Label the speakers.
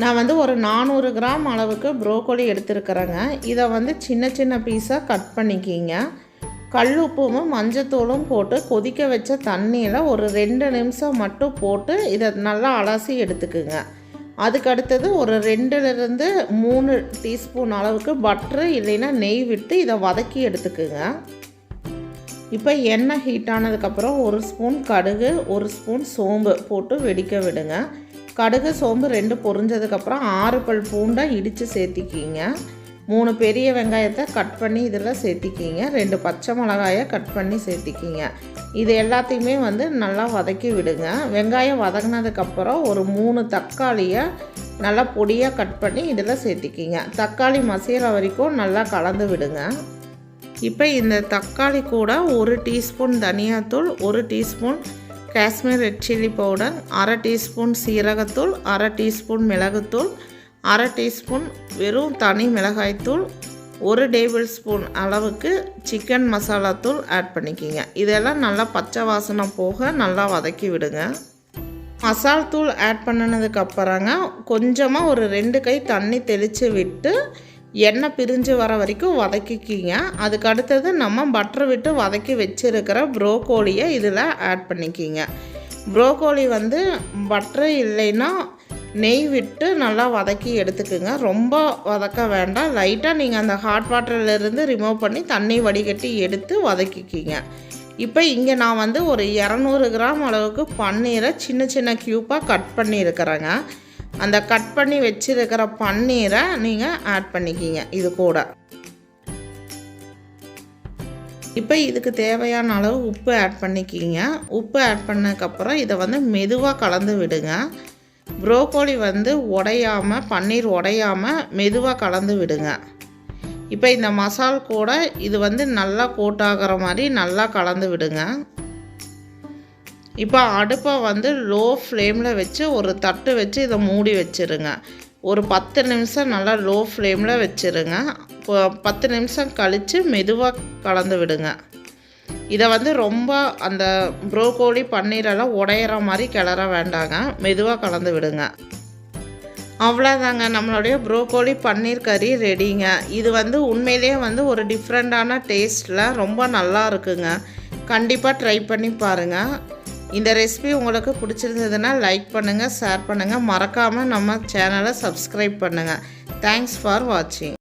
Speaker 1: நான் வந்து ஒரு 400 கிராம் அளவுக்கு ப்ரோக்கோலி எடுத்துருக்கிறேங்க. இதை வந்து சின்ன சின்ன பீஸாக கட் பண்ணிக்கிங்க. கல் உப்பும் மஞ்சத்தூளும் போட்டு கொதிக்க வச்ச தண்ணியில் ஒரு 2 நிமிஷம் மட்டும் போட்டு இதை நல்லா அலசி எடுத்துக்குங்க. அதுக்கடுத்தது ஒரு 2லிருந்து 3 டீஸ்பூன் அளவுக்கு பட்ரு இல்லைன்னா நெய் விட்டு இதை வதக்கி எடுத்துக்குங்க. இப்போ எண்ணெய் ஹீட் ஆனதுக்கப்புறம் 1 ஸ்பூன் கடுகு 1 ஸ்பூன் சோம்பு போட்டு வெடிக்க விடுங்க. கடுகு சோம்பு 2 பொரிஞ்சதுக்கப்புறம் 6 பல் பூண்டை இடித்து சேர்த்திக்கிங்க. 3 பெரிய வெங்காயத்தை கட் பண்ணி இதில் சேர்த்திக்கிங்க. 2 பச்சை மிளகாயை கட் பண்ணி சேர்த்திக்கிங்க. இது எல்லாத்தையுமே வந்து நல்லா வதக்கி விடுங்க. வெங்காயம் வதங்கினதுக்கப்புறம் ஒரு 3 தக்காளியை நல்லா பொடியாக கட் பண்ணி இதில் சேர்த்திக்கிங்க. தக்காளி மசிகிற வரைக்கும் நல்லா கலந்து விடுங்க. இப்போ இந்த தக்காளி கூட 1 டீஸ்பூன் தனியாத்தூள் 1 teaspoon Kashmir red chilli powder 1/2 teaspoon சீரகத்தூள் 1/2 டீஸ்பூன் மிளகுத்தூள் 1/2 டீஸ்பூன் வெறும் தனி மிளகாய்த்தூள் 1 டேபிள் ஸ்பூன் அளவுக்கு சிக்கன் மசாலா தூள் ஆட் பண்ணிக்கிங்க. இதெல்லாம் நல்லா பச்சை வாசனை போக நல்லா வதக்கி விடுங்க. மசாலா தூள் ஆட் பண்ணினதுக்கப்புறங்க கொஞ்சமாக ஒரு 2 கை தண்ணி தெளித்து விட்டு எண்ணெய் பிரிஞ்சு வர வரைக்கும் வதக்கிக்கிங்க. அதுக்கு அடுத்தது நம்ம பட்டர் விட்டு வதக்கி வச்சுருக்கிற ப்ரோக்கோலியை இதில் ஆட் பண்ணிக்கிங்க. ப்ரோக்கோலி வந்து பட்டர் இல்லைன்னா நெய் விட்டு நல்லா வதக்கி எடுத்துக்குங்க. ரொம்ப வதக்க வேண்டாம். லைட்டாக நீங்கள் அந்த ஹாட் வாட்டர்லேருந்து ரிமூவ் பண்ணி தண்ணி வடிகட்டி எடுத்து வதக்கிக்கிங்க. இப்போ இங்கே நான் வந்து ஒரு 200 கிராம் அளவுக்கு பன்னீரை சின்ன சின்ன க்யூப்பாக கட் பண்ணியிருக்கிறேங்க. அந்த கட் பண்ணி வச்சுருக்கிற பன்னீரை நீங்கள் ஆட் பண்ணிக்கிங்க இது கூட. இப்போ இதுக்கு தேவையான அளவு உப்பு ஆட் பண்ணிக்கிங்க. உப்பு ஆட் பண்ணதுக்கப்புறம் இதை வந்து மெதுவாக கலந்து விடுங்க. ப்ரோக்கோலி வந்து உடையாமல் பன்னீர் உடையாமல் மெதுவாக கலந்து விடுங்க. இப்போ இந்த மசால் கூட இது வந்து நல்லா கோட் ஆகிற மாதிரி நல்லா கலந்து விடுங்க. இப்போ அடுப்பை வந்து லோ ஃப்ளேமில் வச்சு ஒரு தட்டு வச்சு இதை மூடி வச்சுருங்க. ஒரு 10 நிமிஷம் நல்லா லோ ஃப்ளேமில் வச்சுருங்க. 10 நிமிஷம் கழித்து மெதுவாக கலந்து விடுங்க. இதை வந்து ரொம்ப அந்த ப்ரோக்கோலி பன்னீரெல்லாம் உடையிற மாதிரி கிளற வேண்டாங்க. மெதுவாக கலந்து விடுங்க. அவ்வளோதாங்க, நம்மளுடைய ப்ரோக்கோலி பன்னீர் கறி ரெடிங்க. இது வந்து உண்மையிலேயே வந்து ஒரு டிஃப்ரெண்ட்டான டேஸ்ட்டில் ரொம்ப நல்லா இருக்குங்க. கண்டிப்பாக ட்ரை பண்ணி பாருங்கள். இந்த ரெசிபி உங்களுக்கு பிடிச்சிருந்ததுன்னா லைக் பண்ணுங்கள், ஷேர் பண்ணுங்கள், மறக்காமல் நம்ம சேனலை சப்ஸ்கிரைப் பண்ணுங்கள். தேங்க்ஸ் ஃபார் வாட்சிங்.